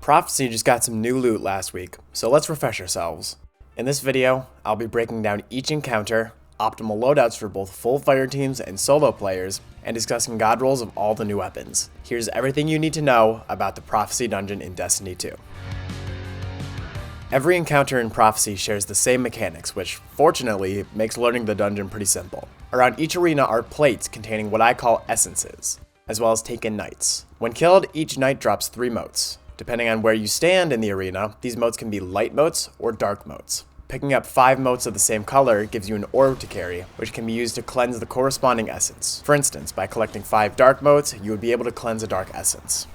Prophecy just got some new loot last week, so let's refresh ourselves. In this video, I'll be breaking down each encounter, optimal loadouts for both full fire teams and solo players, and discussing god rolls of all the new weapons. Here's everything you need to know about the Prophecy dungeon in Destiny 2. Every encounter in Prophecy shares the same mechanics, which, fortunately, makes learning the dungeon pretty simple. Around each arena are plates containing what I call essences, as well as taken knights. When killed, each knight drops 3 motes. Depending on where you stand in the arena, these motes can be light motes or dark motes. Picking up 5 motes of the same color gives you an orb to carry, which can be used to cleanse the corresponding essence. For instance, by collecting 5 dark motes, you would be able to cleanse a dark essence.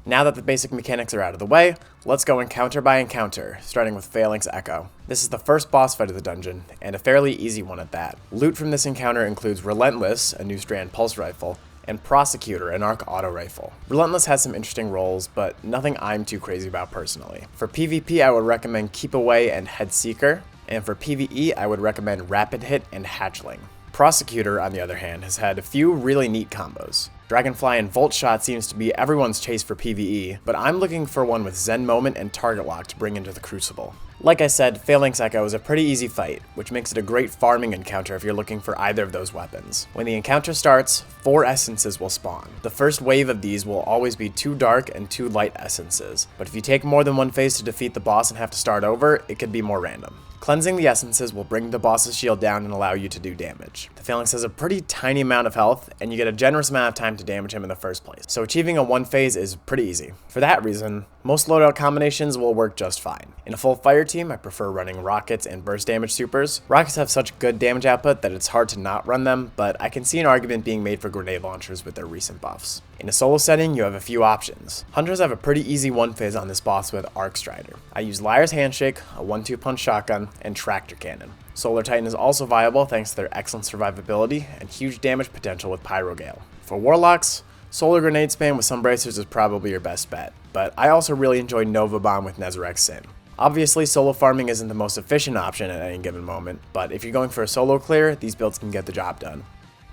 Now that the basic mechanics are out of the way, let's go encounter by encounter, starting with Phalanx Echo. This is the first boss fight of the dungeon, and a fairly easy one at that. Loot from this encounter includes Relentless, a new strand pulse rifle, and Prosecutor, an arc auto rifle. Relentless has some interesting rolls, but nothing I'm too crazy about personally. For PvP, I would recommend Keep Away and Head Seeker, and for PvE, I would recommend Rapid Hit and Hatchling. Prosecutor, on the other hand, has had a few really neat combos. Dragonfly and Volt Shot seems to be everyone's chase for PvE, but I'm looking for one with Zen Moment and Target Lock to bring into the Crucible. Like I said, Phalanx Echo is a pretty easy fight, which makes it a great farming encounter if you're looking for either of those weapons. When the encounter starts, 4 essences will spawn. The first wave of these will always be 2 dark and 2 light essences, but if you take more than one phase to defeat the boss and have to start over, it could be more random. Cleansing the essences will bring the boss's shield down and allow you to do damage. The Phalanx has a pretty tiny amount of health, and you get a generous amount of time to damage him in the first place, so achieving a 1 phase is pretty easy. For that reason, most loadout combinations will work just fine. In a full fire team, I prefer running rockets and burst damage supers. Rockets have such good damage output that it's hard to not run them, but I can see an argument being made for grenade launchers with their recent buffs. In a solo setting, you have a few options. Hunters have a pretty easy 1 phase on this boss with Arc Strider. I use Liar's Handshake, a 1-2 punch shotgun, and Tractor Cannon. Solar Titan is also viable thanks to their excellent survivability and huge damage potential with Pyro Gale. For Warlocks, Solar Grenade Spam with some bracers is probably your best bet, but I also really enjoy Nova Bomb with Nezarec Sin. Obviously, solo farming isn't the most efficient option at any given moment, but if you're going for a solo clear, these builds can get the job done.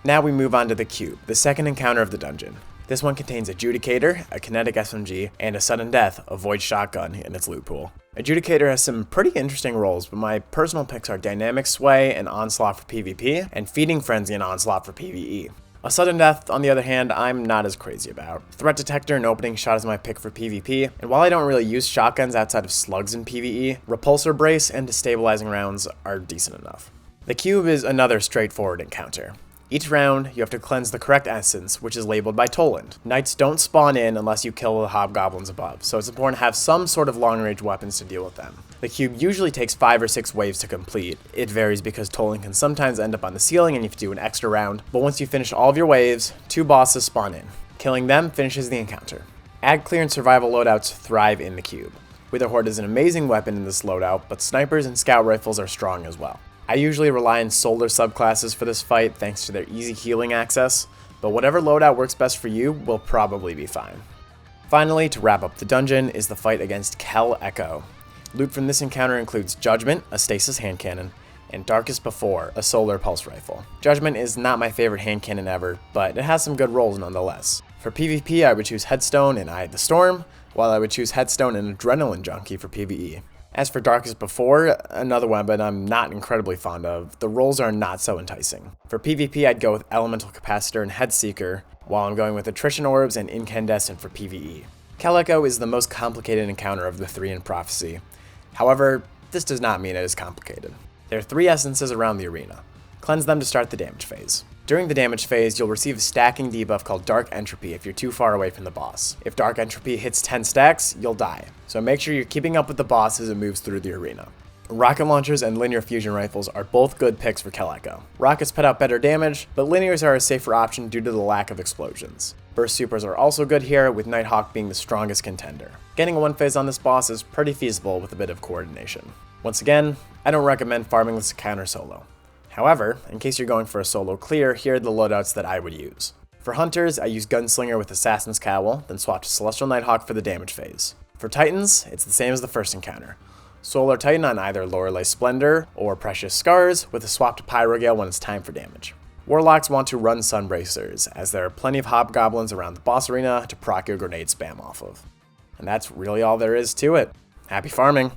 Now we move on to the Cube, the second encounter of the dungeon. This one contains Adjudicator, a kinetic SMG, and a sudden death, a void shotgun in its loot pool. Adjudicator has some pretty interesting roles, but my personal picks are Dynamic Sway and Onslaught for PvP, and Feeding Frenzy and Onslaught for PvE. A sudden death, on the other hand, I'm not as crazy about. Threat Detector and Opening Shot is my pick for PvP, and while I don't really use shotguns outside of slugs in PvE, Repulsor Brace and Destabilizing rounds are decent enough. The Cube is another straightforward encounter. Each round, you have to cleanse the correct essence, which is labeled by Toland. Knights don't spawn in unless you kill the hobgoblins above, so it's important to have some sort of long-range weapons to deal with them. The cube usually takes 5 or 6 waves to complete. It varies because Toland can sometimes end up on the ceiling and you have to do an extra round, but once you finish all of your waves, 2 bosses spawn in. Killing them finishes the encounter. Ad clear and survival loadouts thrive in the cube. Wither Horde is an amazing weapon in this loadout, but snipers and scout rifles are strong as well. I usually rely on solar subclasses for this fight thanks to their easy healing access, but whatever loadout works best for you will probably be fine. Finally, to wrap up the dungeon, is the fight against Kel Echo. Loot from this encounter includes Judgment, a stasis hand cannon, and Darkest Before, a solar pulse rifle. Judgment is not my favorite hand cannon ever, but it has some good rolls nonetheless. For PvP, I would choose Headstone and Eye of the Storm, while I would choose Headstone and Adrenaline Junkie for PvE. As for Darkest Before, another weapon I'm not incredibly fond of, the rolls are not so enticing. For PvP, I'd go with Elemental Capacitor and Head Seeker, while I'm going with Attrition Orbs and Incandescent for PvE. Kel Echo is the most complicated encounter of the 3 in Prophecy. However, this does not mean it is complicated. There are 3 essences around the arena. Cleanse them to start the damage phase. During the damage phase, you'll receive a stacking debuff called Dark Entropy if you're too far away from the boss. If Dark Entropy hits 10 stacks, you'll die, so make sure you're keeping up with the boss as it moves through the arena. Rocket launchers and linear fusion rifles are both good picks for Kel Echo. Rockets put out better damage, but linears are a safer option due to the lack of explosions. Burst supers are also good here, with Nighthawk being the strongest contender. Getting a 1 phase on this boss is pretty feasible with a bit of coordination. Once again, I don't recommend farming this encounter solo. However, in case you're going for a solo clear, here are the loadouts that I would use. For Hunters, I use Gunslinger with Assassin's Cowl, then swap to Celestial Nighthawk for the damage phase. For Titans, it's the same as the first encounter. Solar Titan on either Lorelei Splendor or Precious Scars, with a swap to Pyro Gale when it's time for damage. Warlocks want to run Sunbracers, as there are plenty of hobgoblins around the boss arena to proc your grenade spam off of. And that's really all there is to it. Happy farming!